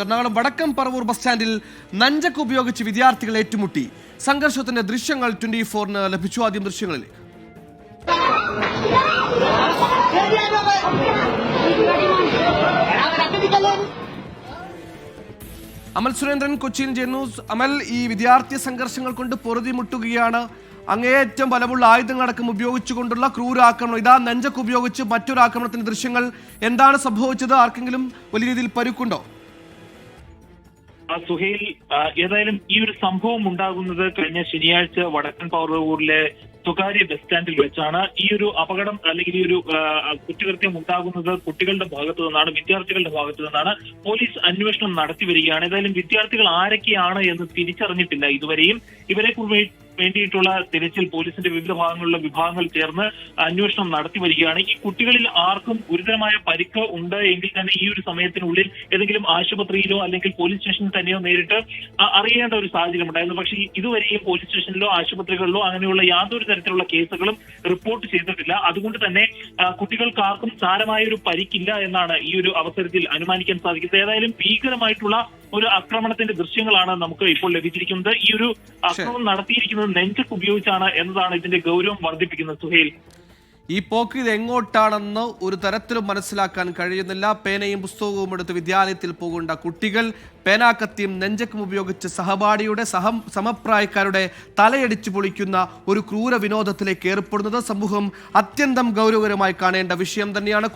Ernakulam വടക്കം Paravur bus സ്റ്റാൻഡിൽ നഞ്ചക്ക് ഉപയോഗിച്ച് വിദ്യാർത്ഥികൾ ഏറ്റുമുട്ടി. സംഘർഷത്തിന്റെ ദൃശ്യങ്ങൾ 24-ന് ലഭിച്ചു. ആദ്യം ദൃശ്യങ്ങളിലേക്ക്. അമൽ സുരേന്ദ്രൻ കൊച്ചിയിൽ ചേരുന്നു. അമൽ, ഈ വിദ്യാർത്ഥി സംഘർഷങ്ങൾ കൊണ്ട് പൊറുതിമുട്ടുകയാണ്. അങ്ങേയറ്റം ബലമുള്ള ആയുധങ്ങളടക്കം ഉപയോഗിച്ചുകൊണ്ടുള്ള ക്രൂരാക്രമണം. ഇതാ നെഞ്ചക്ക് ഉപയോഗിച്ച് മറ്റൊരു ആക്രമണത്തിന്റെ ദൃശ്യങ്ങൾ. എന്താണ് സംഭവിച്ചത്? ആർക്കെങ്കിലും വലിയ രീതിയിൽ പരുക്കുണ്ടോ? സുഹൈൽ, ഏതായാലും ഈ ഒരു സംഭവം ഉണ്ടാകുന്നത് കഴിഞ്ഞ ശനിയാഴ്ച വടക്കൻ പറവൂരിലെ സ്വകാര്യ ബസ് സ്റ്റാൻഡിൽ വെച്ചാണ്. ഈ ഒരു അപകടം അല്ലെങ്കിൽ ഈ ഒരു കുറ്റകൃത്യം ഉണ്ടാകുന്നത് കുട്ടികളുടെ ഭാഗത്തു നിന്നാണ്, വിദ്യാർത്ഥികളുടെ ഭാഗത്തു നിന്നാണ്. പോലീസ് അന്വേഷണം നടത്തി വരികയാണ്. ഏതായാലും വിദ്യാർത്ഥികൾ ആരൊക്കെയാണ് എന്ന് തിരിച്ചറിഞ്ഞിട്ടില്ല ഇതുവരെയും. ഇവരെ വേണ്ടിയിട്ടുള്ള തിരച്ചിൽ പോലീസിന്റെ വിവിധ ഭാഗങ്ങളിലുള്ള വിഭാഗങ്ങൾ ചേർന്ന് അന്വേഷണം നടത്തി വരികയാണ്. ഈ കുട്ടികളിൽ ആർക്കും ഗുരുതരമായ പരിക്ക് ഉണ്ട് എങ്കിൽ തന്നെ ഈ ഒരു സമയത്തിനുള്ളിൽ ഏതെങ്കിലും ആശുപത്രിയിലോ അല്ലെങ്കിൽ പോലീസ് സ്റ്റേഷനിൽ തന്നെയോ നേരിട്ട് അറിയേണ്ട ഒരു സാഹചര്യം ഉണ്ടായിരുന്നു. പക്ഷേ ഇതുവരെയും പോലീസ് സ്റ്റേഷനിലോ ആശുപത്രികളിലോ അങ്ങനെയുള്ള യാതൊരു തരത്തിലുള്ള കേസുകളും റിപ്പോർട്ട് ചെയ്തിട്ടില്ല. അതുകൊണ്ട് തന്നെ കുട്ടികൾക്ക് ആർക്കും സാരമായ ഒരു പരിക്കില്ല എന്നാണ് ഈ ഒരു അവസരത്തിൽ അനുമാനിക്കാൻ സാധിക്കുന്നത്. ഏതായാലും ഭീകരമായിട്ടുള്ള ഒരു ആക്രമണത്തിന്റെ ദൃശ്യങ്ങളാണ് നമുക്ക് ഇപ്പോൾ ലഭിച്ചിരിക്കുന്നത്. ഈ ഒരു ആക്രമണം നടത്തിയിരിക്കുന്നത് നെഞ്ചക്ക് ഉപയോഗിച്ചാണ് എന്നതാണ് ഇതിന്റെ ഗൗരവം വർദ്ധിപ്പിക്കുന്നത്. സുഹൈൽ, ഈ പോക്ക് ഇത് എങ്ങോട്ടാണെന്ന് ഒരു തരത്തിലും മനസ്സിലാക്കാൻ കഴിയുന്നില്ല. പേനയും പുസ്തകവും എടുത്ത് വിദ്യാലയത്തിൽ പോകേണ്ട കുട്ടികൾ പേനാക്കത്തിയും നെഞ്ചക്കും ഉപയോഗിച്ച് സഹപാഠിയുടെ സമപ്രായക്കാരുടെ തലയടിച്ചു പൊളിക്കുന്ന ഒരു ക്രൂര വിനോദത്തിലേക്ക് ഏർപ്പെടുന്നത് സമൂഹം അത്യന്തം ഗൗരവകരമായി കാണേണ്ട വിഷയം തന്നെയാണ്.